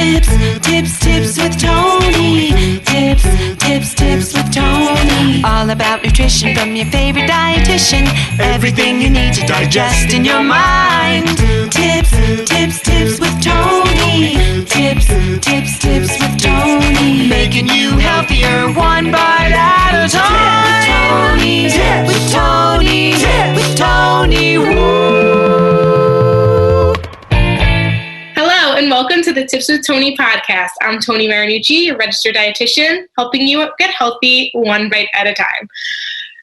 Tips with Tony. Tips with Tony. All about nutrition from your favorite dietitian. Everything you need to digest in your mind. Tips with Tony. Tips with Tony. Making you healthier one bite at a time. With Tony. Woo. Hello, and welcome to the Tips with Tony podcast. I'm Tony Marinucci, a registered dietitian, helping you get healthy one bite at a time.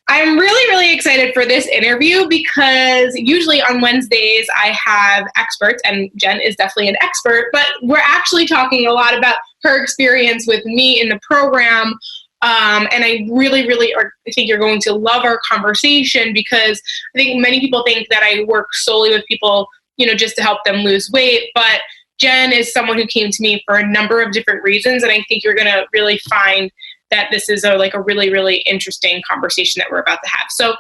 I'm really excited for this interview because usually on Wednesdays I have experts, and Jen is definitely an expert, but we're actually talking a lot about her experience with me in the program. And I really think you're going to love our conversation because I think many people think that I work solely with people, just to help them lose weight. But Jen is someone who came to me for a number of different reasons. And I think you're going to really find that this is a really interesting conversation that we're about to have. So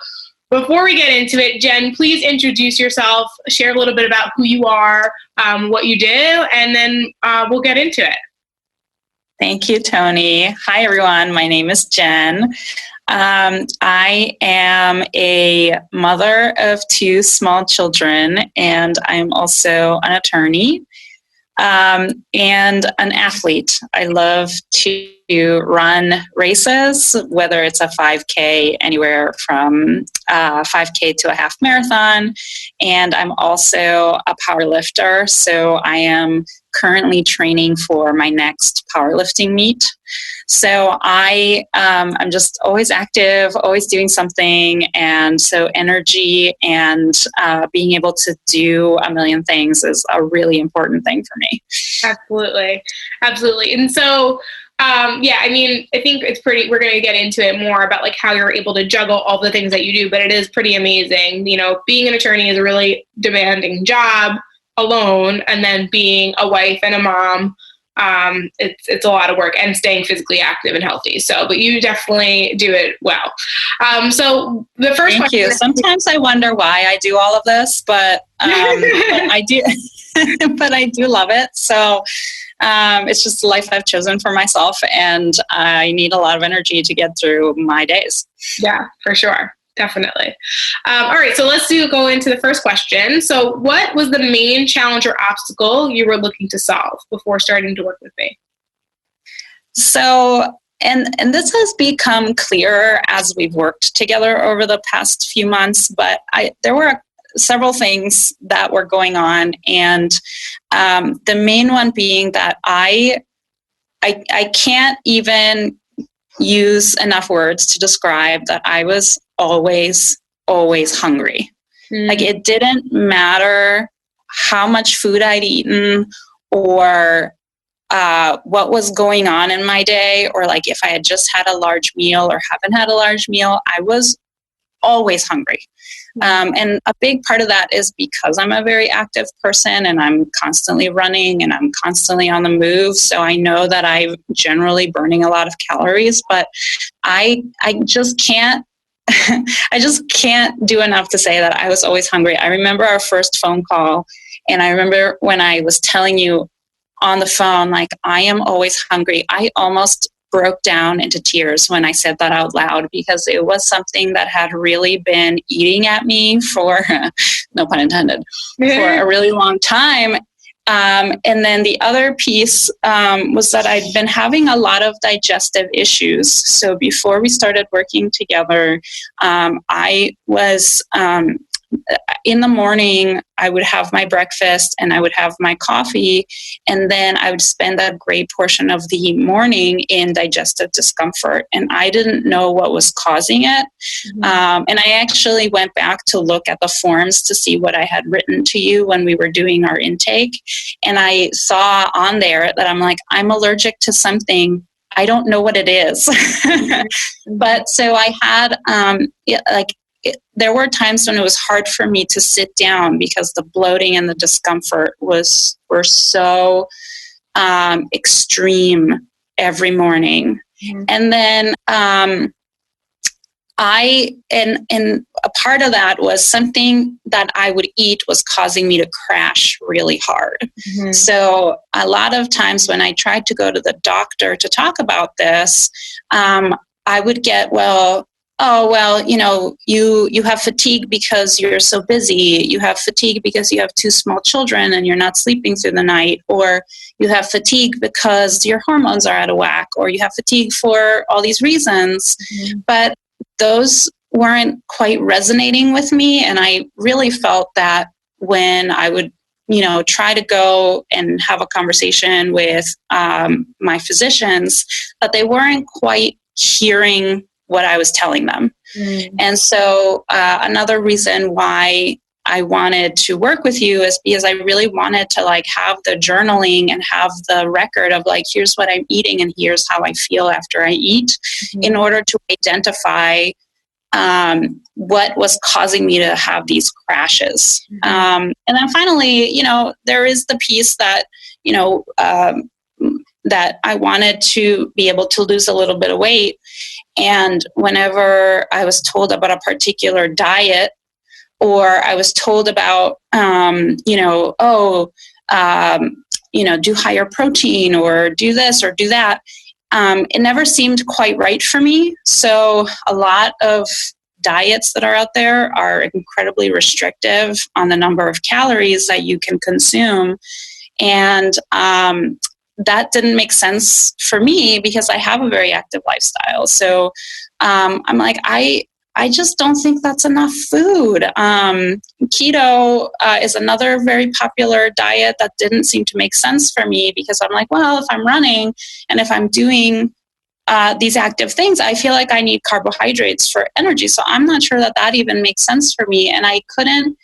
before we get into it, Jen, please introduce yourself, share a little bit about who you are, what you do, and then we'll get into it. Thank you, Tony. Hi, everyone. My name is Jen. I am a mother of 2 small children, and I'm also an attorney and an athlete. I love to run races, whether it's a 5K, anywhere from 5K to a half marathon. And I'm also a power lifter. So I am currently training for my next powerlifting meet. So I'm just always active, always doing something. And so energy and being able to do a million things is a really important thing for me. Absolutely. And so, I think we're going to get into it more about like how you're able to juggle all the things that you do, but it is pretty amazing. Being an attorney is a really demanding job alone, and then being a wife and a mom, it's a lot of work, and staying physically active and healthy. So, but you definitely do it well. So the first Thank you. Sometimes I wonder why I do all of this, but I do, but I do love it. So it's just the life I've chosen for myself, and I need a lot of energy to get through my days. Yeah, for sure. Definitely. All right. So let's go into the first question. So what was the main challenge or obstacle you were looking to solve before starting to work with me? So, and this has become clearer as we've worked together over the past few months, but there were several things that were going on. And the main one being that I can't even use enough words to describe that I was always hungry. Like, it didn't matter how much food I'd eaten or what was going on in my day, or like if I had just had a large meal or haven't had a large meal, I was always hungry. And a big part of that is because I'm a very active person and I'm constantly running and I'm constantly on the move. So I know that I'm generally burning a lot of calories, but I just can't do enough to say that I was always hungry. I remember our first phone call, and I remember when I was telling you on the phone, like, I am always hungry. I almost broke down into tears when I said that out loud, because it was something that had really been eating at me for, no pun intended, for a really long time. And then the other piece was that I'd been having a lot of digestive issues. So before we started working together, I was in the morning, I would have my breakfast and I would have my coffee, and then I would spend a great portion of the morning in digestive discomfort, and I didn't know what was causing it. And I actually went back to look at the forms to see what I had written to you when we were doing our intake, and I saw on there that I'm like, I'm allergic to something. I don't know what it is. But so I had there were times when it was hard for me to sit down because the bloating and the discomfort were so extreme every morning. And then and a part of that was something that I would eat was causing me to crash really hard. Mm-hmm. So a lot of times when I tried to go to the doctor to talk about this, I would get, you have fatigue because you're so busy. You have fatigue because you have 2 small children and you're not sleeping through the night, or you have fatigue because your hormones are out of whack, or you have fatigue for all these reasons. Mm-hmm. But those weren't quite resonating with me. And I really felt that when I would, try to go and have a conversation with my physicians, that they weren't quite hearing what I was telling them. Mm. And so another reason why I wanted to work with you is because I really wanted to have the journaling and have the record of here's what I'm eating and here's how I feel after I eat, in order to identify what was causing me to have these crashes. And then finally, there is the piece that, that I wanted to be able to lose a little bit of weight. And whenever I was told about a particular diet, or I was told about, do higher protein or do this or do that, it never seemed quite right for me. So a lot of diets that are out there are incredibly restrictive on the number of calories that you can consume. And that didn't make sense for me because I have a very active lifestyle. So I'm like, I just don't think that's enough food. Keto is another very popular diet that didn't seem to make sense for me, because I'm like, well, if I'm running and if I'm doing these active things, I feel like I need carbohydrates for energy. So I'm not sure that even makes sense for me. And I couldn't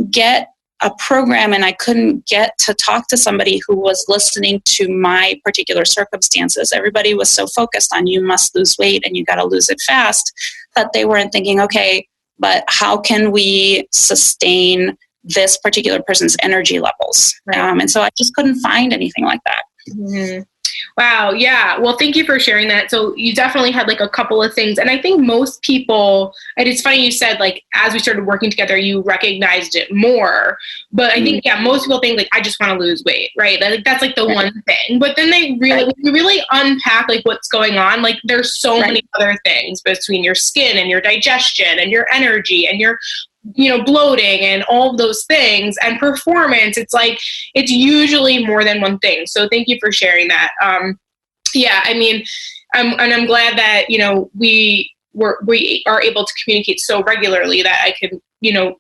get a program, and I couldn't get to talk to somebody who was listening to my particular circumstances. Everybody was so focused on, you must lose weight and you got to lose it fast, that they weren't thinking, okay, but how can we sustain this particular person's energy levels? Right. And so I just couldn't find anything like that. Mm-hmm. Wow. Yeah. Well, thank you for sharing that. So you definitely had a couple of things. And I think most people, and it's funny you said, as we started working together, you recognized it more. But I think, most people think I just want to lose weight, right? That's the one thing. But then they really unpack what's going on. There's so many other things between your skin and your digestion and your energy and your bloating and all of those things and performance. It's usually more than one thing. So thank you for sharing that. I'm glad that, we are able to communicate so regularly that I can,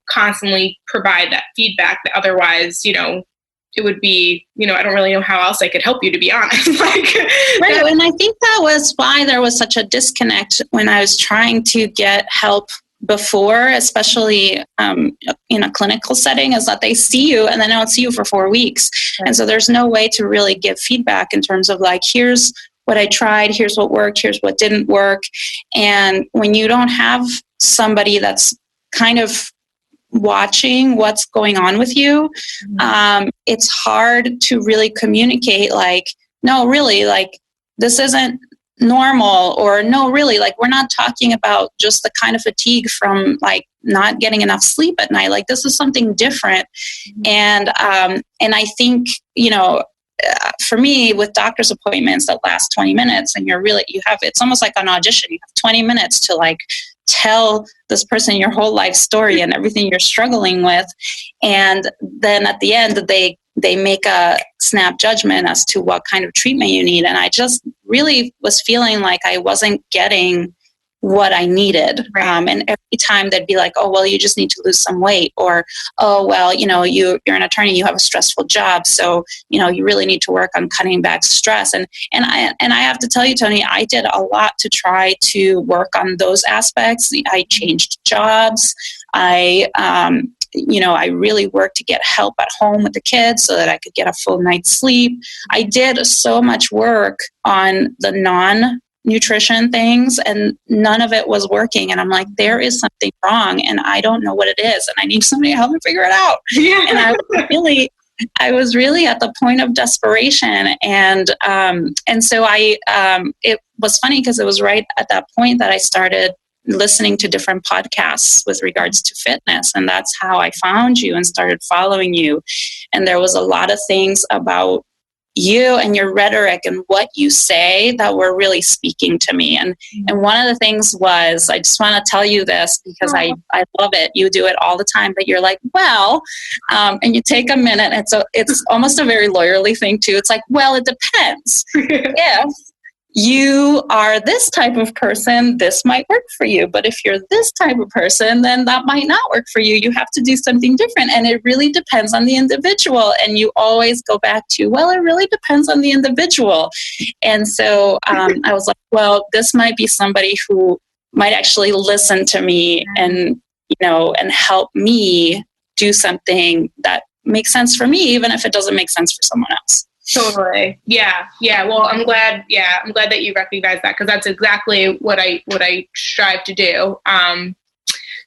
constantly provide that feedback, that otherwise, it would be, I don't really know how else I could help you, to be honest. Right. And I think that was why there was such a disconnect when I was trying to get help before, especially in a clinical setting, is that they see you and then they don't see you for 4 weeks. Right. And so there's no way to really give feedback in terms of here's what I tried, here's what worked, here's what didn't work. And when you don't have somebody that's kind of watching what's going on with you, it's hard to really communicate no, really, this isn't normal, or no, really, we're not talking about just the kind of fatigue from not getting enough sleep at night. This is something different. And I think, for me, with doctor's appointments that last 20 minutes, and it's almost like an audition. You have 20 minutes to tell this person your whole life story and everything you're struggling with. And then at the end, they make a snap judgment as to what kind of treatment you need. And I just really was feeling like I wasn't getting what I needed. Right. And every time they'd be like, oh, well, you just need to lose some weight, or, oh, well, you're an attorney, you have a stressful job, so, you really need to work on cutting back stress. And I have to tell you, Tony, I did a lot to try to work on those aspects. I changed jobs. I really worked to get help at home with the kids so that I could get a full night's sleep. I did so much work on the non-nutrition things, and none of it was working. And I'm like, there is something wrong, and I don't know what it is, and I need somebody to help me figure it out. Yeah. And I was really at the point of desperation. And so it was funny because it was right at that point that I started listening to different podcasts with regards to fitness. And that's how I found you and started following you. And there was a lot of things about you and your rhetoric and what you say that were really speaking to me. And one of the things was, I just want to tell you this because I love it. You do it all the time, but you're like, well, and you take a minute. And so it's almost a very lawyerly thing too. It's like, well, it depends. If you are this type of person, this might work for you. But if you're this type of person, then that might not work for you. You have to do something different. And it really depends on the individual. And you always go back to, well, it really depends on the individual. And so I was like, well, this might be somebody who might actually listen to me and, and help me do something that makes sense for me, even if it doesn't make sense for someone else. Totally. Yeah. Well, I'm glad that you recognize that, because that's exactly what I strive to do.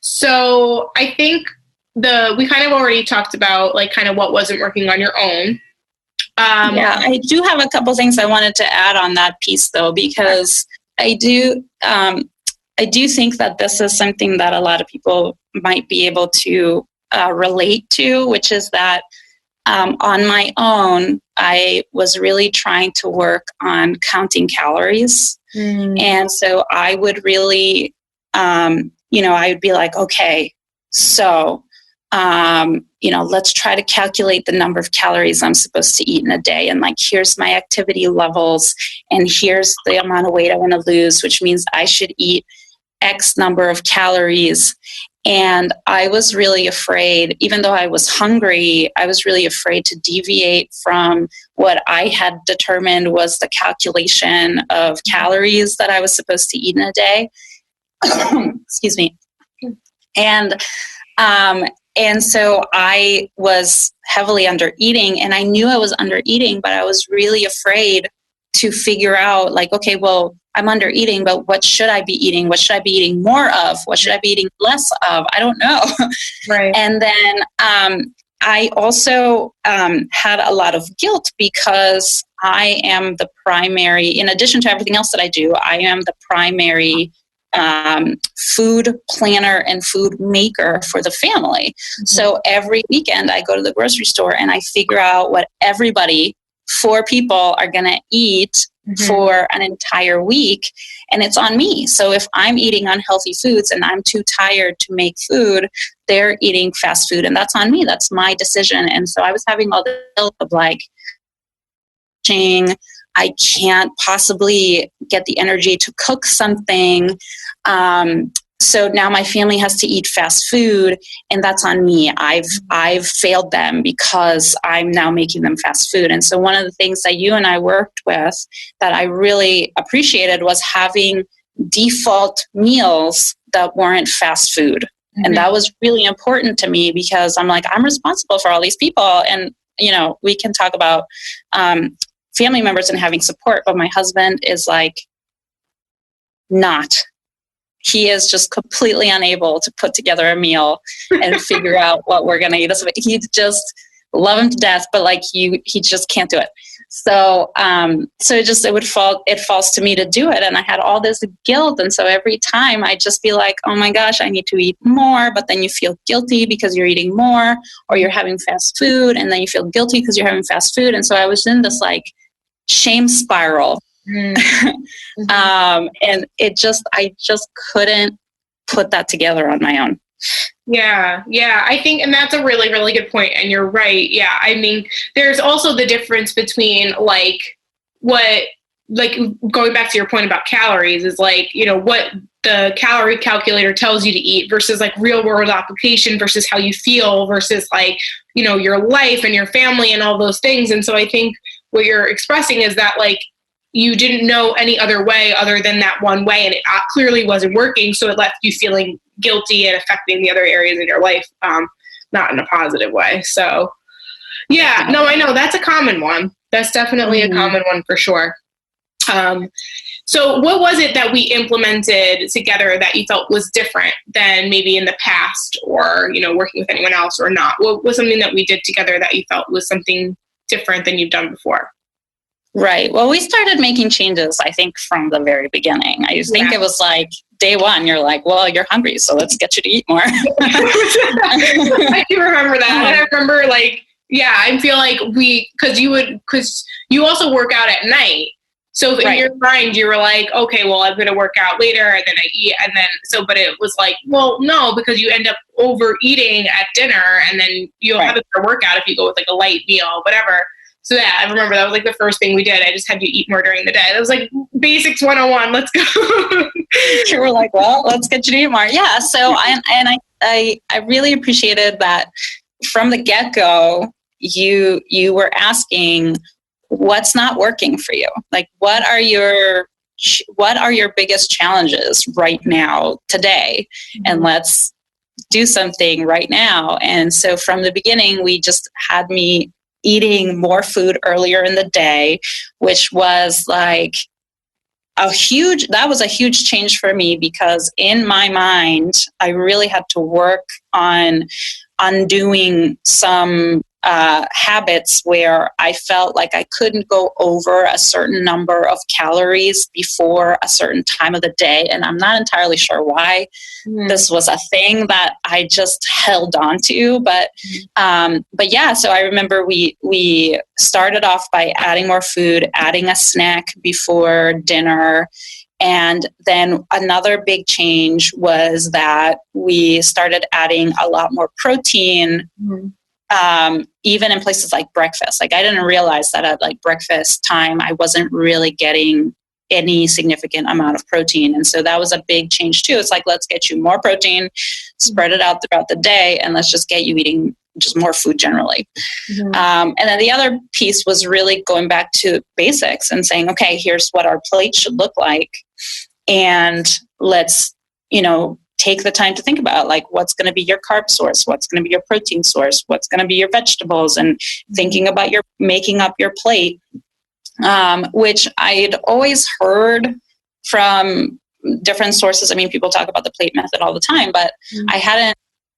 So I think we kind of already talked about like kind of what wasn't working on your own. I do have a couple things I wanted to add on that piece though, because I do think that this is something that a lot of people might be able to relate to, which is that on my own, I was really trying to work on counting calories. And so I would really, I would be like, okay, so, let's try to calculate the number of calories I'm supposed to eat in a day. And like, here's my activity levels, and here's the amount of weight I want to lose, which means I should eat X number of calories. And I was really afraid, even though I was hungry, I was really afraid to deviate from what I had determined was the calculation of calories that I was supposed to eat in a day. Excuse me. And so I was heavily under eating, and I knew I was under eating, but I was really afraid to figure out like, okay, well, I'm under eating, but what should I be eating? What should I be eating more of? What should I be eating less of? I don't know. Right. And then I also had a lot of guilt because I am the primary, in addition to everything else that I do, I am the primary food planner and food maker for the family. So every weekend I go to the grocery store and I figure out what everybody, 4 people, are going to eat for an entire week, and it's on me. So if I'm eating unhealthy foods and I'm too tired to make food, they're eating fast food, and that's on me. That's my decision. And so I was having all the guilt of like, I can't possibly get the energy to cook something. So now my family has to eat fast food, and that's on me. I've failed them because I'm now making them fast food. And so one of the things that you and I worked with that I really appreciated was having default meals that weren't fast food. And that was really important to me because I'm like, I'm responsible for all these people. And, we can talk about family members and having support, but my husband is like not. He is just completely unable to put together a meal and figure out what we're going to eat. He just love him to death, but like he just can't do it. So, it falls to me to do it. And I had all this guilt. And so every time I just be like, oh my gosh, I need to eat more. But then you feel guilty because you're eating more, or you're having fast food. And then you feel guilty because you're having fast food. And so I was in this like shame spiral. And I just couldn't put that together on my own. Yeah. I think, and that's a really, really good point. And you're right. Yeah. I mean, there's also the difference between like going back to your point about calories is like, what the calorie calculator tells you to eat versus like real world application versus how you feel versus like, your life and your family and all those things. And so I think what you're expressing is that like, you didn't know any other way other than that one way, and it clearly wasn't working. So it left you feeling guilty and affecting the other areas in your life, not in a positive way. So, yeah, no, I know that's a common one. That's definitely a common one for sure. So what was it that we implemented together that you felt was different than maybe in the past, or working with anyone else or not? What was something that we did together that you felt was something different than you've done before? Right. Well, we started making changes, I think, from the very beginning. I think it was like day one, you're like, well, you're hungry, so let's get you to eat more. I do remember that. And I remember like, yeah, I feel like because you also work out at night. So in your mind, you were like, okay, well, I'm going to work out later and then I eat. And then, but it was like, well, no, because you end up overeating at dinner and then you'll have a workout if you go with like a light meal, whatever. So yeah, I remember that was like the first thing we did. I just had you eat more during the day. That was like basics 101. Let's go. You were like, well, let's get you to eat more. Yeah. So I really appreciated that from the get-go, you were asking what's not working for you. Like, what are your biggest challenges right now today? And let's do something right now. And so from the beginning, we just had me eating more food earlier in the day, which was like a huge change for me, because in my mind, I really had to work on undoing some habits where I felt like I couldn't go over a certain number of calories before a certain time of the day. And I'm not entirely sure why this was a thing that I just held on to. But yeah, so I remember we started off by adding more food, adding a snack before dinner. And then another big change was that we started adding a lot more protein, even in places like breakfast. Like, I didn't realize that at like breakfast time, I wasn't really getting any significant amount of protein. And so that was a big change too. It's like, let's get you more protein, spread it out throughout the day, and let's just get you eating just more food generally. And then the other piece was really going back to basics and saying, okay, here's what our plate should look like. And let's, take the time to think about like what's going to be your carb source, what's going to be your protein source, what's going to be your vegetables, and thinking about making up your plate, which I'd always heard from different sources. I mean, people talk about the plate method all the time, but I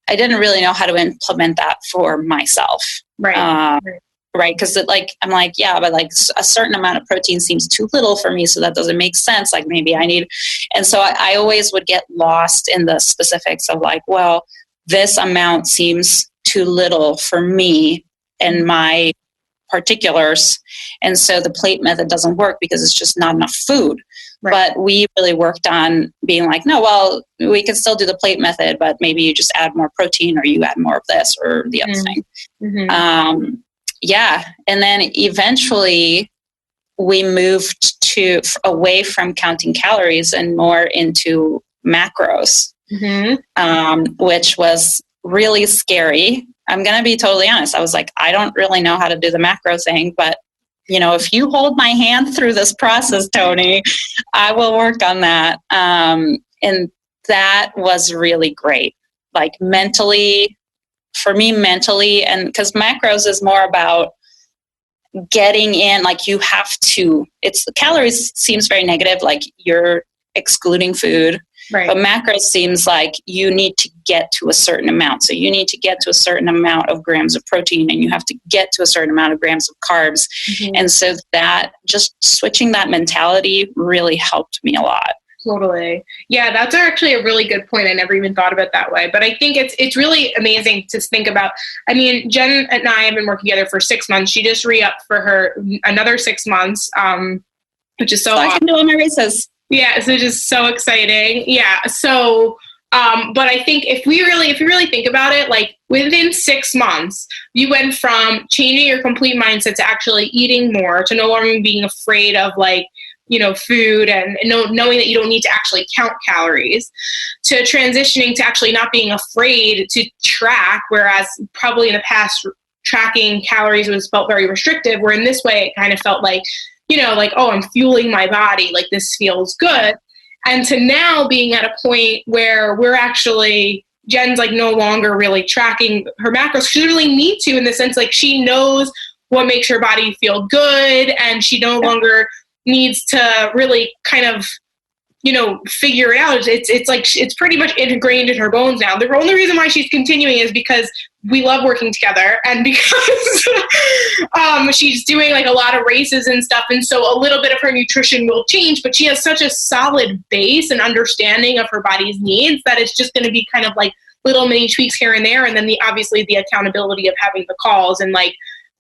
didn't really know how to implement that for myself. Right. Because I'm like, yeah, but like a certain amount of protein seems too little for me. So that doesn't make sense. Like maybe I need, and so I always would get lost in the specifics of like, well, this amount seems too little for me and my particulars. And so the plate method doesn't work because it's just not enough food. But we really worked on being like, no, well, we can still do the plate method, but maybe you just add more protein or you add more of this or the other thing. Yeah. And then eventually we moved away from counting calories and more into macros, which was really scary. I'm going to be totally honest. I was like, I don't really know how to do the macro thing, but if you hold my hand through this process, Tony, I will work on that. And that was really great. Like for me mentally, and because macros is more about getting in, like you have to, calories seems very negative, like you're excluding food, but macros seems like you need to get to a certain amount. So you need to get to a certain amount of grams of protein and you have to get to a certain amount of grams of carbs. And so that just switching that mentality really helped me a lot. Totally. Yeah, that's actually a really good point. I never even thought of it that way. But I think it's really amazing to think about. I mean, Jen and I have been working together for 6 months. She just re-upped for her another 6 months, which is so awesome. I can do all my races. Yeah, so just so exciting. Yeah. So, but I think if you really think about it, like within 6 months, you went from changing your complete mindset to actually eating more, to no longer being afraid of like, food and knowing that you don't need to actually count calories, to transitioning to actually not being afraid to track, whereas probably in the past tracking calories felt very restrictive, where in this way it kind of felt like, like, oh, I'm fueling my body, like this feels good. And to now being at a point where we're actually, Jen's like no longer really tracking her macros. She doesn't really need to, in the sense like she knows what makes her body feel good, and she no longer needs to really kind of, figure it out. It's like it's pretty much ingrained in her bones now. The only reason why she's continuing is because we love working together, and because she's doing like a lot of races and stuff, and so a little bit of her nutrition will change, but she has such a solid base and understanding of her body's needs that it's just going to be kind of like little mini tweaks here and there, and then obviously the accountability of having the calls. And like,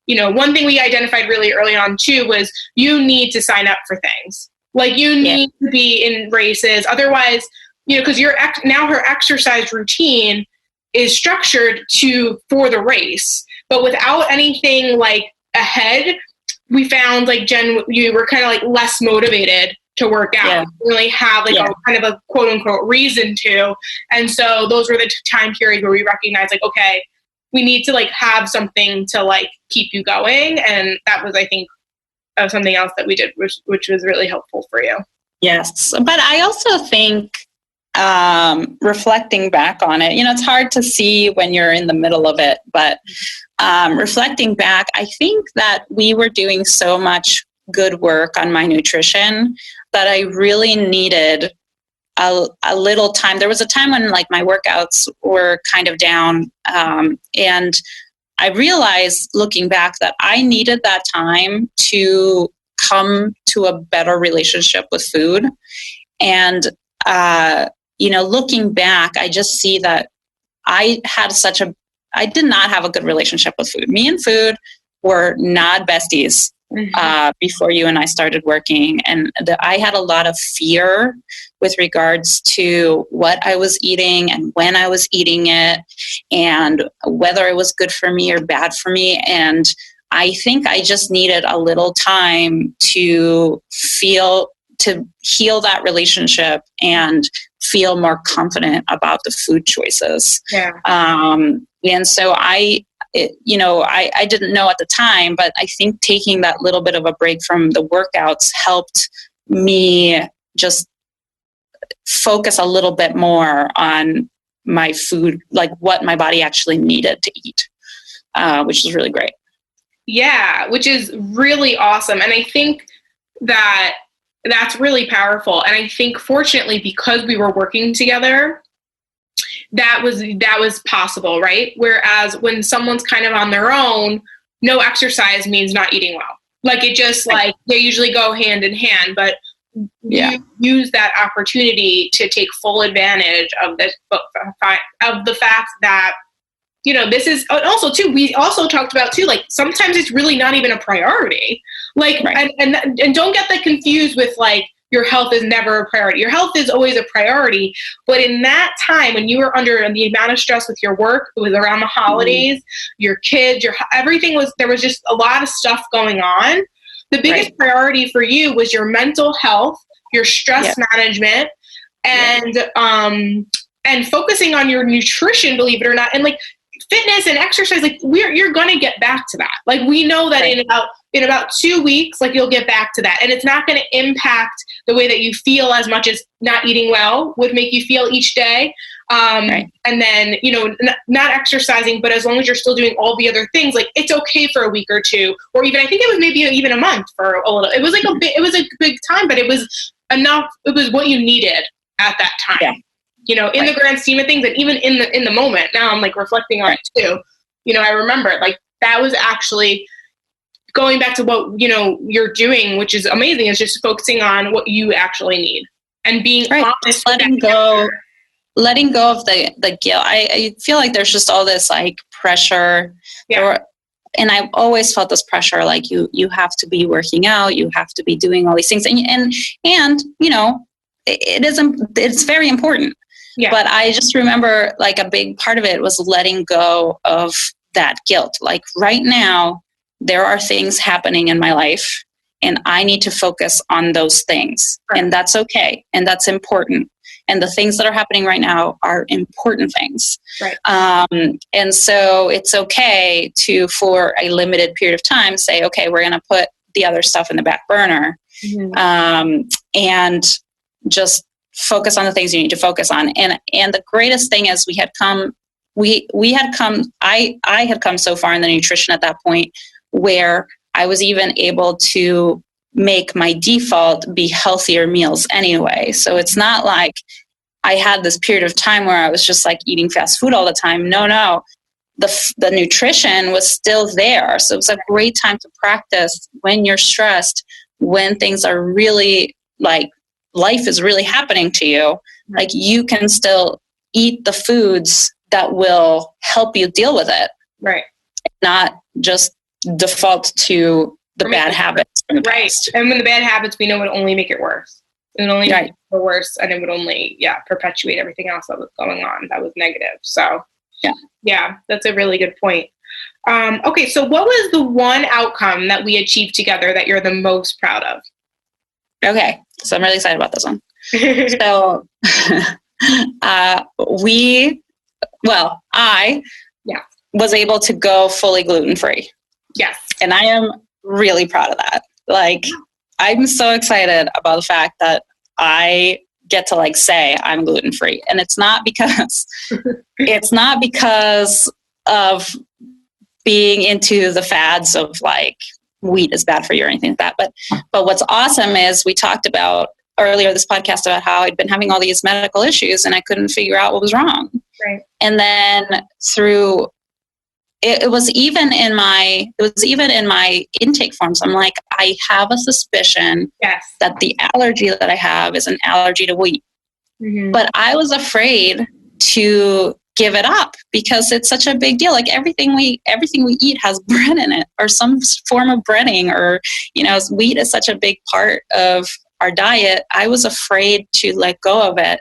one thing we identified really early on too was you need to sign up for things. Like you need to be in races, otherwise, because now her exercise routine is structured for the race, but without anything like ahead, we found like Jen, you were kind of like less motivated to work out. Yeah. Really have like a kind of a quote unquote reason to. And so those were the time periods where we recognized like, okay, we need to like have something to like keep you going. And that was, I think, something else that we did, which was really helpful for you. Yes. But I also think, reflecting back on it, it's hard to see when you're in the middle of it, but reflecting back, I think that we were doing so much good work on my nutrition that I really needed a little time. There was a time when like my workouts were kind of down, and I realized looking back that I needed that time to come to a better relationship with food. And looking back, I just see that I did not have a good relationship with food. Me and food were not besties before you and I started working. And I had a lot of fear with regards to what I was eating and when I was eating it and whether it was good for me or bad for me. And I think I just needed a little time to heal that relationship and feel more confident about the food choices. Yeah. And so I didn't know at the time, but I think taking that little bit of a break from the workouts helped me just focus a little bit more on my food, like what my body actually needed to eat, which is really great. Yeah, which is really awesome. And I think that that's really powerful. And I think fortunately, because we were working together, that was possible, right? Whereas when someone's kind of on their own, no exercise means not eating well. Like it just like they usually go hand in hand, but you use that opportunity to take full advantage of the fact that, this is also too, we also talked about too, like sometimes it's really not even a priority. Like, and don't get that confused with like, your health is never a priority. Your health is always a priority. But in that time, when you were under the amount of stress with your work, it was around the holidays, your kids, there was just a lot of stuff going on. The biggest priority for you was your mental health, your stress management, and focusing on your nutrition, believe it or not. And like fitness and exercise, like you're going to get back to that. Like we know that in about 2 weeks, like you'll get back to that. And it's not going to impact the way that you feel as much as not eating well would make you feel each day. And then, not exercising, but as long as you're still doing all the other things, like it's okay for a week or two, or even, I think it was maybe even a month for a little, it was a big time, but it was enough. It was what you needed at that time, in the grand scheme of things. And even in the moment, now I'm like reflecting on it too. I remember like that was actually going back to what, you're doing, which is amazing, is just focusing on what you actually need and being honest. Letting go of the guilt. I feel like there's just all this like pressure. Yeah. And I've always felt this pressure, like you have to be working out, you have to be doing all these things. And it's very important. Yeah. But I just remember like a big part of it was letting go of that guilt. Like right now, there are things happening in my life and I need to focus on those things. Right. And that's okay. And that's important. And the things that are happening right now are important things. Right. And so it's okay to, for a limited period of time, say, okay, we're going to put the other stuff in the back burner, and just focus on the things you need to focus on. And the greatest thing is I had come so far in the nutrition at that point where I was even able to make my default be healthier meals anyway. So it's not like I had this period of time where I was just like eating fast food all the time. No. the nutrition was still there. So it was a great time to practice when you're stressed, when things are really like life is really happening to you. Like you can still eat the foods that will help you deal with it. Right. Not just default to the bad habits. Right. And when the bad habits, we know would only make it worse. It would only make it worse, and it would only, perpetuate everything else that was going on that was negative. So, yeah, that's a really good point. Okay, so what was the one outcome that we achieved together that you're the most proud of? Okay, so I'm really excited about this one. So, I was able to go fully gluten-free. Yes. And I am really proud of that. Like, I'm so excited about the fact that I get to like say I'm gluten-free. And it's not because of being into the fads of like wheat is bad for you or anything like that. But what's awesome is we talked about earlier this podcast about how I'd been having all these medical issues and I couldn't figure out what was wrong. Right. And then through it was even in my intake forms. I'm like, I have a suspicion that the allergy that I have is an allergy to wheat. Mm-hmm. But I was afraid to give it up because it's such a big deal. Like everything we eat has bread in it or some form of breading, or, wheat is such a big part of our diet. I was afraid to let go of it.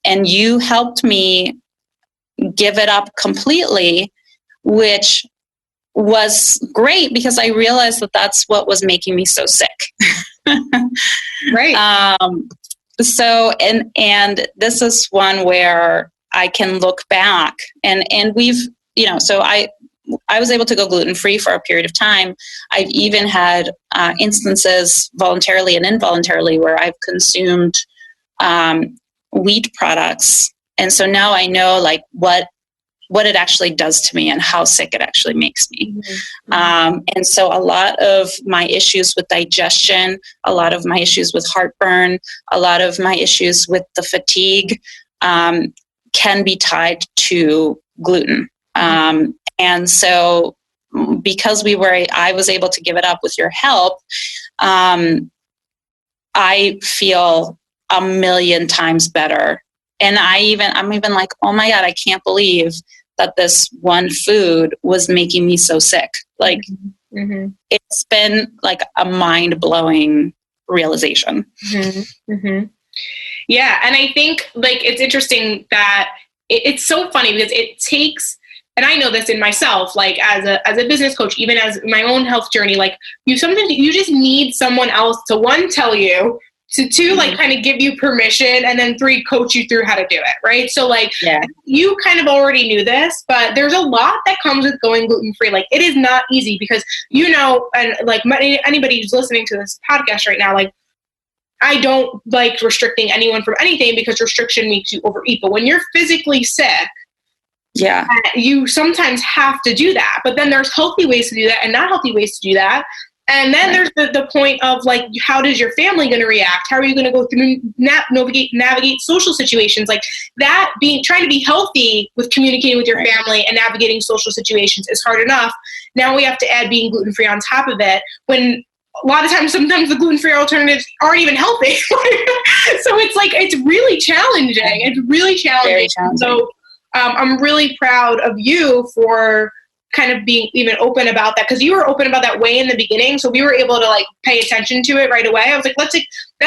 And you helped me give it up completely, which was great because I realized that that's what was making me so sick. Right. So, and this is one where I can look back and we've, so I was able to go gluten-free for a period of time. I've even had instances voluntarily and involuntarily where I've consumed wheat products. And so now I know like what it actually does to me and how sick it actually makes me. Mm-hmm. And so a lot of my issues with digestion, a lot of my issues with heartburn, a lot of my issues with the fatigue can be tied to gluten. And so because I was able to give it up with your help, I feel a million times better. And I'm even like, oh my God, I can't believe that this one food was making me so sick. Like It's been like a mind-blowing realization. Mm-hmm. Mm-hmm. Yeah. And I think like, it's interesting that it's so funny because it takes, and I know this in myself, like as a business coach, even as my own health journey, like you just need someone else to one, tell you, to two, like kind of give you permission, and then three, coach you through how to do it. Right. So like you kind of already knew this, but there's a lot that comes with going gluten-free. Like it is not easy because, and like anybody who's listening to this podcast right now, like I don't like restricting anyone from anything because restriction makes you overeat. But when you're physically sick, you sometimes have to do that. But then there's healthy ways to do that and not healthy ways to do that. And then there's the point of like, how does your family going to react? How are you going to go through navigate social situations like that? Trying to be healthy with communicating with your family and navigating social situations is hard enough. Now we have to add being gluten-free on top of it, when a lot of times, sometimes the gluten-free alternatives aren't even healthy. So it's like, it's really challenging. It's really challenging. Very challenging. So I'm really proud of you for kind of being even open about that, because you were open about that way in the beginning. So we were able to like pay attention to it right away. I was like, that's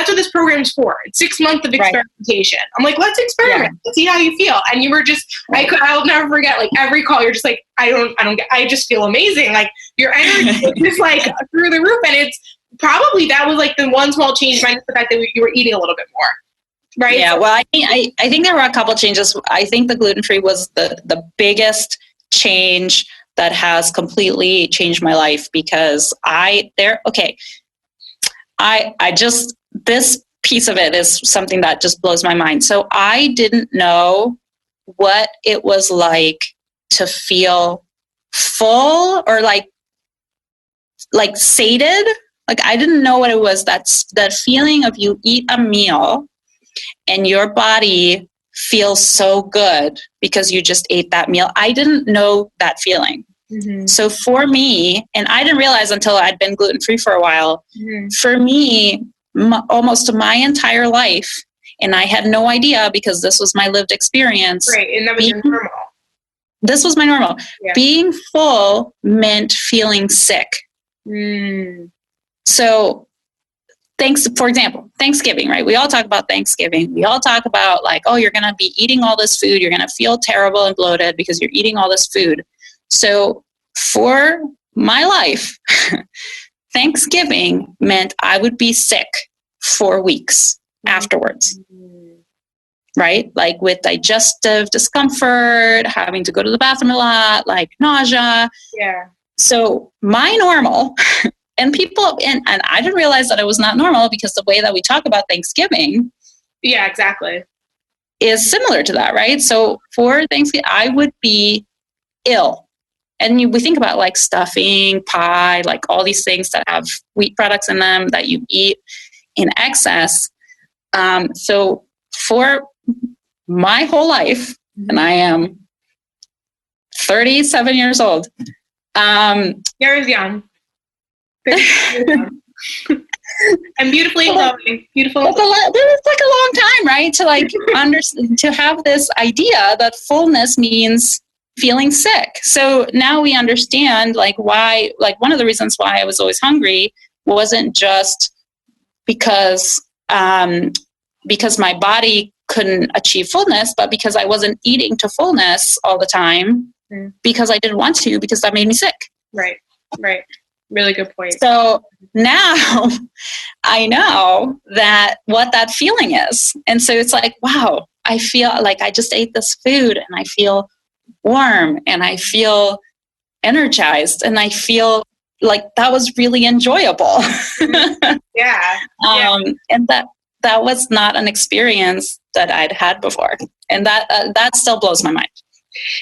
what this program's for. It's 6 months of experimentation. I'm like, let's experiment. Let's see how you feel. And you were just, I'll never forget, like every call, you're just like, I just feel amazing. Like your energy is just like through the roof. And it's probably, that was like the one small change minus the fact that you were eating a little bit more. Right. Yeah. Well, I think there were a couple changes. I think the gluten-free was the biggest change that has completely changed my life, because this piece of it is something that just blows my mind. So I didn't know what it was like to feel full or like sated. Like I didn't know what it was. That feeling of you eat a meal and your body feel so good because you just ate that meal. I didn't know that feeling. Mm-hmm. So for me, and I didn't realize until I'd been gluten-free for a while, for me, almost my entire life, and I had no idea because this was my lived experience. Right, and that was your normal. This was my normal. Yeah. Being full meant feeling sick. So for example, Thanksgiving, right? We all talk about Thanksgiving. We all talk about like, oh, you're going to be eating all this food. You're going to feel terrible and bloated because you're eating all this food. So for my life, Thanksgiving meant I would be sick for weeks afterwards, right? Like with digestive discomfort, having to go to the bathroom a lot, like nausea. Yeah. So my normal, and people, and I didn't realize that it was not normal because the way that we talk about Thanksgiving. Yeah, exactly. Is similar to that, right? So for Thanksgiving, I would be ill. And we think about like stuffing, pie, like all these things that have wheat products in them that you eat in excess. So for my whole life, and I am 37 years old. You're young. And beautifully glowing. Beautiful. It's like a long time, right? To like to have this idea that fullness means feeling sick. So now we understand like why, like one of the reasons why I was always hungry wasn't just because my body couldn't achieve fullness, but because I wasn't eating to fullness all the time because I didn't want to, because that made me sick. Right. Really good point. So now I know that what that feeling is. And so it's like, wow, I feel like I just ate this food and I feel warm and I feel energized and I feel like that was really enjoyable. Yeah. And that was not an experience that I'd had before. And that still blows my mind.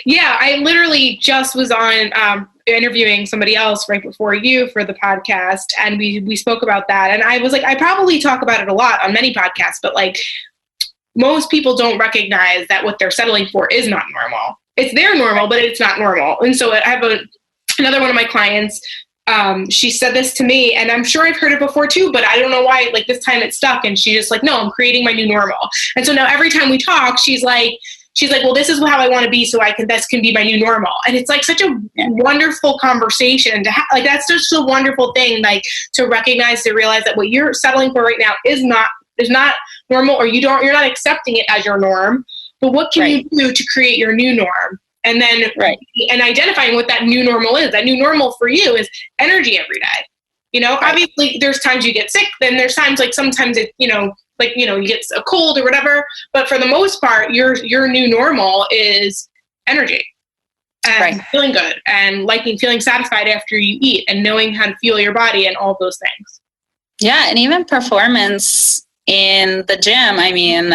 Yeah. I literally just was on, interviewing somebody else right before you for the podcast. And we spoke about that. And I was like, I probably talk about it a lot on many podcasts, but like most people don't recognize that what they're settling for is not normal. It's their normal, but it's not normal. And so I have another one of my clients, she said this to me, and I'm sure I've heard it before too, but I don't know why, like this time it stuck. And she's just like, no, I'm creating my new normal. And so now every time we talk, she's like, well, this is how I want to be. So this can be my new normal. And it's like such a wonderful conversation to have. Like, that's just a wonderful thing, like to recognize, to realize that what you're settling for right now is not normal, or you're not accepting it as your norm. But what can you do to create your new norm? And then and identifying what that new normal is. That new normal for you is energy every day. You know, obviously there's times you get sick, then there's times like sometimes it, you get a cold or whatever. But for the most part, your new normal is energy and feeling good and feeling satisfied after you eat and knowing how to fuel your body and all those things. Yeah. And even performance in the gym. I mean,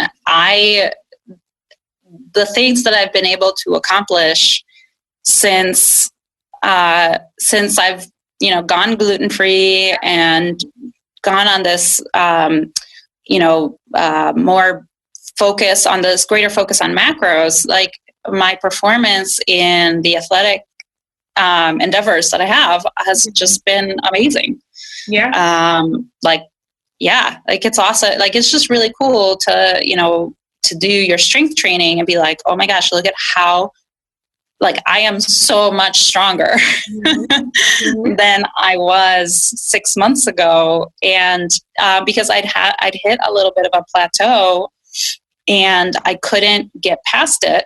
the things that I've been able to accomplish since I've, gone gluten-free and gone on this, more focus on this greater focus on macros, like my performance in the athletic endeavors that I have has just been amazing. Yeah. It's awesome. Like, it's just really cool to do your strength training and be like, oh my gosh, look at how, like, I am so much stronger than I was 6 months ago. And because I'd hit a little bit of a plateau and I couldn't get past it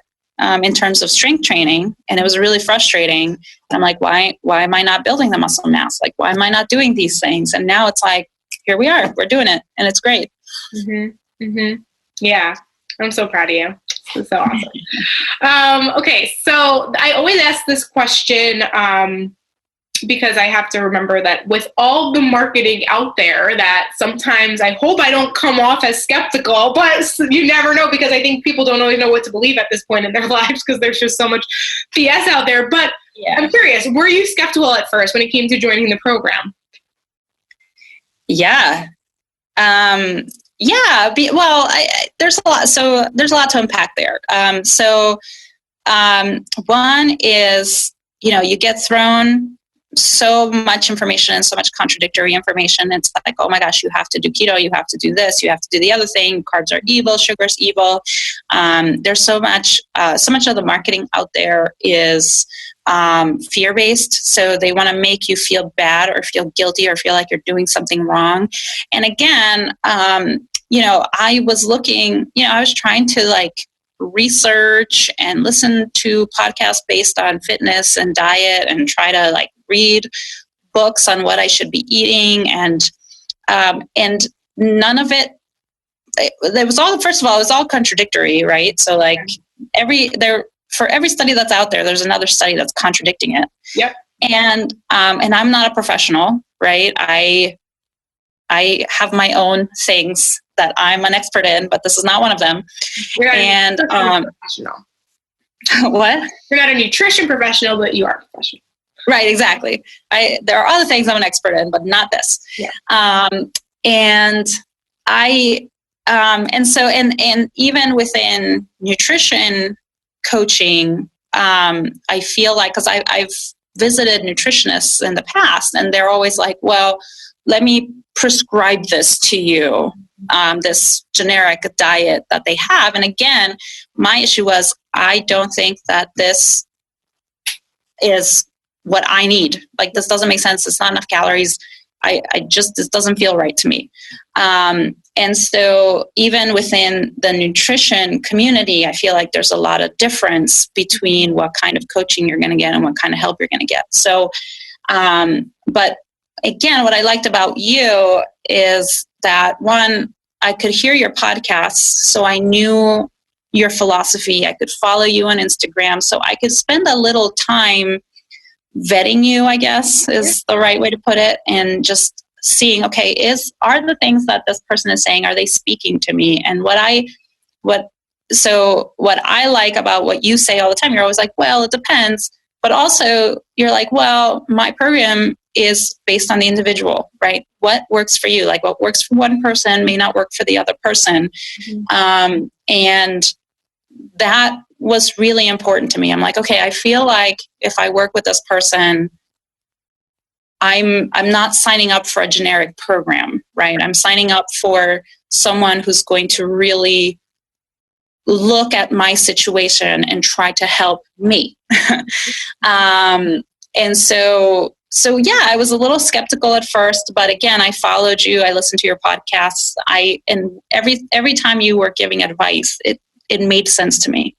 in terms of strength training. And it was really frustrating. And I'm like, why am I not building the muscle mass? Like, why am I not doing these things? And now it's like, here we are, we're doing it. And it's great. Mm-hmm. Mm-hmm. Yeah. I'm so proud of you. It's so awesome. Okay. So I always ask this question because I have to remember that with all the marketing out there, that sometimes I hope I don't come off as skeptical, but you never know, because I think people don't always know what to believe at this point in their lives because there's just so much BS out there. But I'm curious, were you skeptical at first when it came to joining the program? Yeah. There's a lot. So there's a lot to unpack there. One is, you get thrown so much information and so much contradictory information. It's like, oh my gosh, you have to do keto, you have to do this, you have to do the other thing. Carbs are evil, sugar's evil. There's so much of the marketing out there is fear-based. So they want to make you feel bad or feel guilty or feel like you're doing something wrong. And again, I was looking, I was trying to research and listen to podcasts based on fitness and diet and try to read books on what I should be eating. And none of it was all, first of all, it was all contradictory, right? So for every study that's out there, there's another study that's contradicting it. Yep. And I'm not a professional, right? I have my own things that I'm an expert in, but this is not one of them. You're not and a professional. What? You're not a nutrition professional, but you are a professional. Right, exactly. There are other things I'm an expert in, but not this. Yeah. And even within nutrition coaching, I feel like, because I've visited nutritionists in the past, and they're always like, well, let me prescribe this to you, this generic diet that they have. And again, my issue was, I don't think that this is what I need. This doesn't make sense. It's not enough calories. This doesn't feel right to me. And so even within the nutrition community, I feel like there's a lot of difference between what kind of coaching you're going to get and what kind of help you're going to get. So, but again, what I liked about you is that, one, I could hear your podcasts, so I knew your philosophy. I could follow you on Instagram, so I could spend a little time vetting you, I guess is the right way to put it, and just seeing, okay, are the things that this person is saying, are they speaking to me? And what I like about what you say all the time, you're always like, well, it depends. But also you're like, well, my program is based on the individual, right? What works for you? What works for one person may not work for the other person. Mm-hmm. And that was really important to me. I'm like, okay, I feel like if I work with this person, I'm not signing up for a generic program, right? I'm signing up for someone who's going to really look at my situation and try to help me. And so yeah, I was a little skeptical at first, but again, I followed you. I listened to your podcasts. And every time you were giving advice, it made sense to me.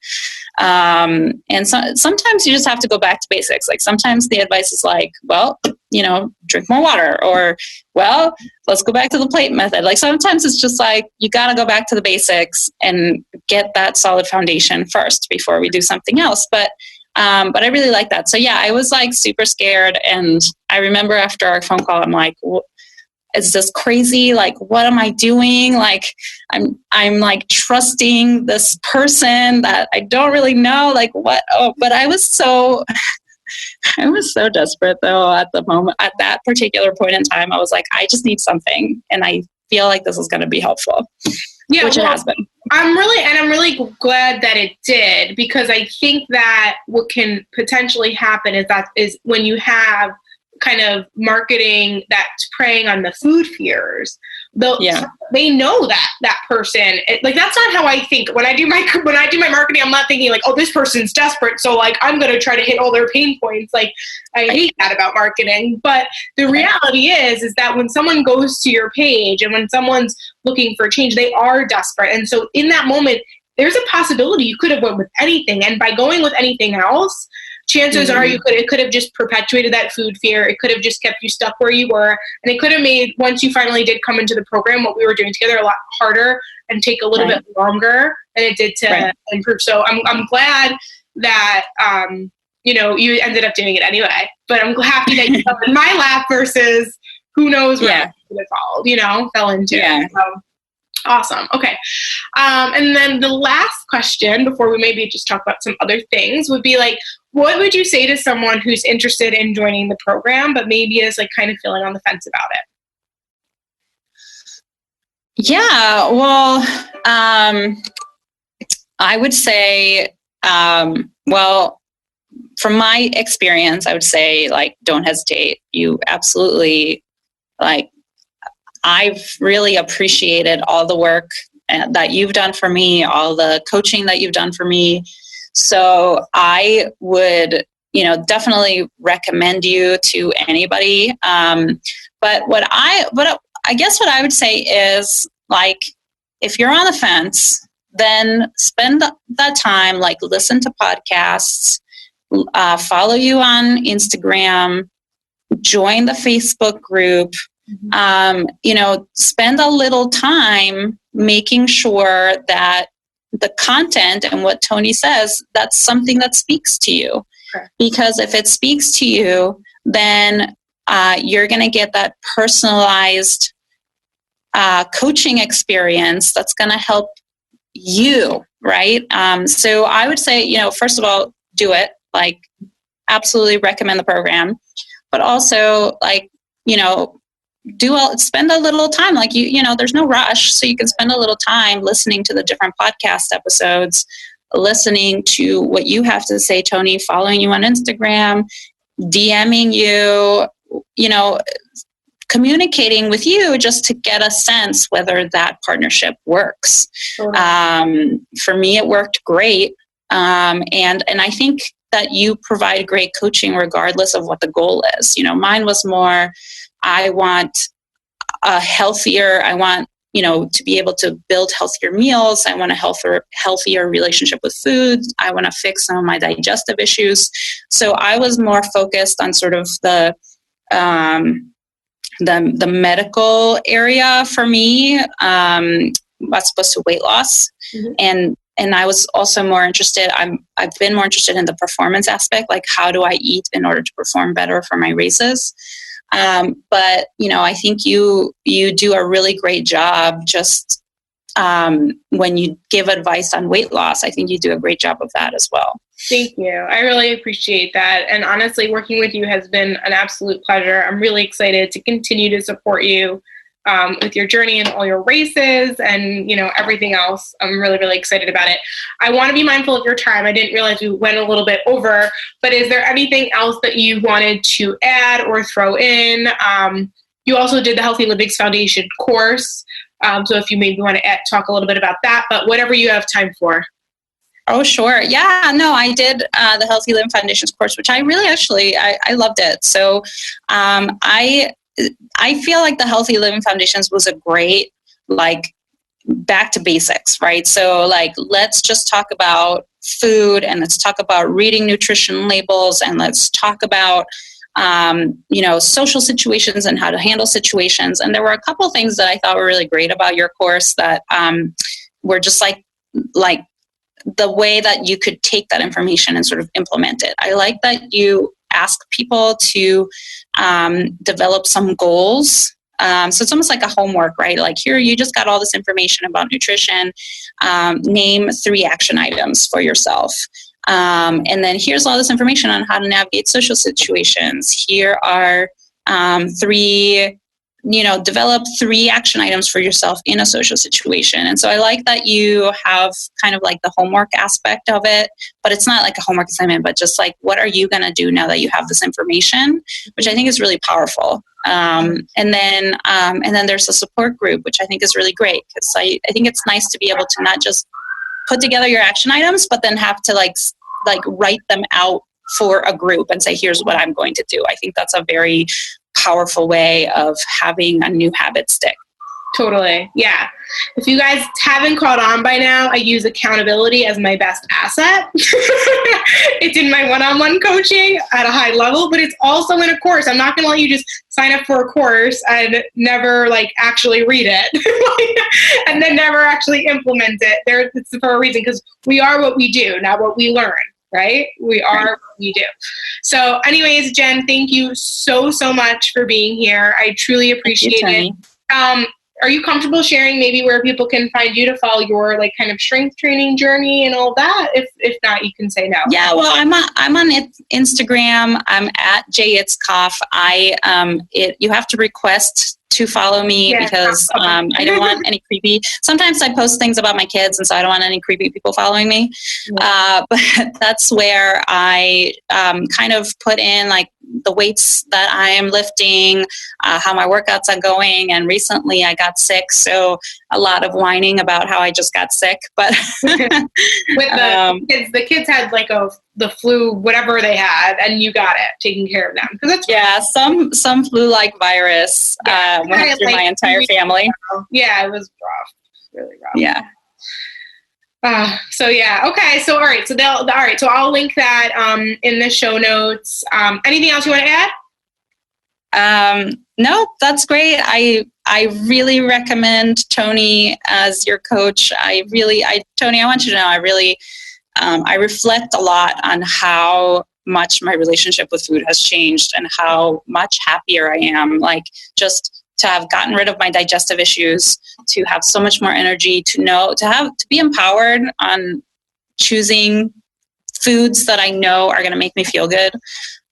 And sometimes you just have to go back to basics. Sometimes the advice is well, drink more water, or, well, let's go back to the plate method. Sometimes it's just you got to go back to the basics and get that solid foundation first before we do something else. But I really like that. So yeah, I was super scared. And I remember after our phone call, I'm like, is this crazy? What am I doing? I'm trusting this person that I don't really know. What? Oh, but I was so desperate though at the moment, at that particular point in time. I was like, I just need something. And I feel like this is going to be helpful. Yeah, which it has been. I'm really glad that it did, because I think that what can potentially happen is when you have kind of marketing that's preying on the food fears, they know that person. That's not how I think. When I do my marketing, I'm not thinking oh, this person's desperate, so I'm going to try to hit all their pain points. I hate that about marketing. But the reality is that when someone goes to your page and when someone's looking for change, they are desperate. And so in that moment, there's a possibility you could have went with anything. And by going with anything else, chances are it could have just perpetuated that food fear. It could have just kept you stuck where you were. And it could have made, once you finally did come into the program, what we were doing together a lot harder and take a little bit longer than it did to improve. So I'm glad that, you ended up doing it anyway. But I'm happy that you fell in my lap versus who knows where I could have followed, fell into it. So, awesome. Okay. And then the last question before we maybe just talk about some other things would be what would you say to someone who's interested in joining the program, but maybe is kind of feeling on the fence about it? Yeah, well, I would say, well, from my experience, I would say, like, don't hesitate. You absolutely, like, I've really appreciated all the work that you've done for me, all the coaching that you've done for me. So I would, definitely recommend you to anybody. But I guess what I would say is, like, if you're on the fence, then spend that time, like, listen to podcasts, follow you on Instagram, join the Facebook group, spend a little time making sure that the content and what Tony says, that's something that speaks to you. Sure. Because if it speaks to you, then you're going to get that personalized coaching experience that's going to help you, right? So I would say, first of all, do it. Like, absolutely recommend the program, but also, like, spend a little time. Like, there's no rush, so you can spend a little time listening to the different podcast episodes, listening to what you have to say, Tony, following you on Instagram, DMing you, communicating with you just to get a sense whether that partnership works. Sure. For me, it worked great. And I think that you provide great coaching regardless of what the goal is. Mine was more, I want to be able to build healthier meals. I want a healthier relationship with food. I want to fix some of my digestive issues. So I was more focused on sort of the medical area for me, as opposed to weight loss. Mm-hmm. And I was also more interested, I've been more interested in the performance aspect, like, how do I eat in order to perform better for my races? But, I think you do a really great job just when you give advice on weight loss. I think you do a great job of that as well. Thank you. I really appreciate that. And honestly, working with you has been an absolute pleasure. I'm really excited to continue to support you with your journey and all your races and, everything else. I'm really, really excited about it. I want to be mindful of your time. I didn't realize we went a little bit over, but is there anything else that you wanted to add or throw in? You also did the Healthy Livings Foundation course. So if you maybe want to talk a little bit about that, but whatever you have time for. Oh, sure. Yeah, no, I did the Healthy Living Foundations course, which I really I loved it. So I feel like the Healthy Living Foundations was a great, like, back to basics, right? So, like, let's just talk about food, and let's talk about reading nutrition labels, and let's talk about, social situations and how to handle situations. And there were a couple things that I thought were really great about your course that were just like the way that you could take that information and sort of implement it. I like that you ask people to develop some goals. So it's almost like a homework, right? Like, here, you just got all this information about nutrition. Name 3 action items for yourself. And then here's all this information on how to navigate social situations. Here are 3, develop 3 action items for yourself in a social situation. And so I like that you have kind of like the homework aspect of it, but it's not like a homework assignment, but just like, what are you going to do now that you have this information, which I think is really powerful. And then there's a support group, which I think is really great, because I think it's nice to be able to not just put together your action items, but then have to like write them out for a group and say, here's what I'm going to do. I think that's a very powerful way of having a new habit stick. Totally. Yeah. If you guys haven't caught on by now, I use accountability as my best asset. It's in my one-on-one coaching at a high level, but it's also in a course. I'm not going to let you just sign up for a course and never actually read it and then never actually implement it. It's for a reason, because we are what we do, not what we learn. Right? We are what we do. So anyways, Jen, thank you so much for being here. I truly appreciate it. Are you comfortable sharing maybe where people can find you to follow your kind of strength training journey and all that? If not, you can say no. Yeah, well, I'm on Instagram. I'm at Itzkoff. You have to request to follow me because I don't want any creepy. Sometimes I post things about my kids, and so I don't want any creepy people following me. But that's where I kind of put in like the weights that I am lifting, how my workouts are going. And recently I got sick, so a lot of whining about how I just got sick. But with the kids had like the flu, whatever they had, and you got it, taking care of them. Some flu-like virus went through my entire family. Yeah, it was rough, really rough. Yeah. Okay. So all right. So I'll link that in the show notes. Anything else you want to add? No, that's great. I really recommend Tony as your coach. Tony, I want you to know, I reflect a lot on how much my relationship with food has changed and how much happier I am. Like just to have gotten rid of my digestive issues, to have so much more energy, to be empowered on choosing foods that I know are going to make me feel good.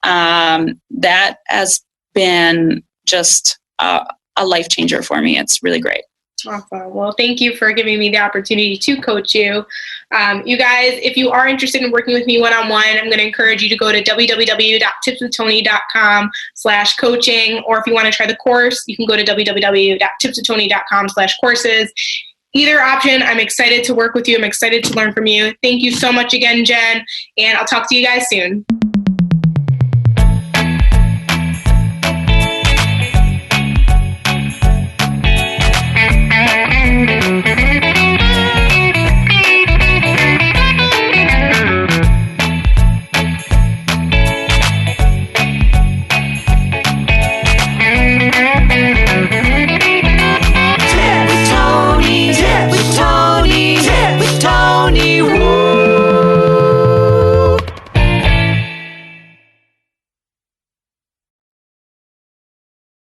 That has been just a life changer for me. It's really great. Awesome. Well, thank you for giving me the opportunity to coach you. You guys, if you are interested in working with me one-on-one, I'm going to encourage you to go to www.tipswithtony.com/coaching. Or if you want to try the course, you can go to www.tipswithtony.com/courses. Either option, I'm excited to work with you. I'm excited to learn from you. Thank you so much again, Jen, and I'll talk to you guys soon.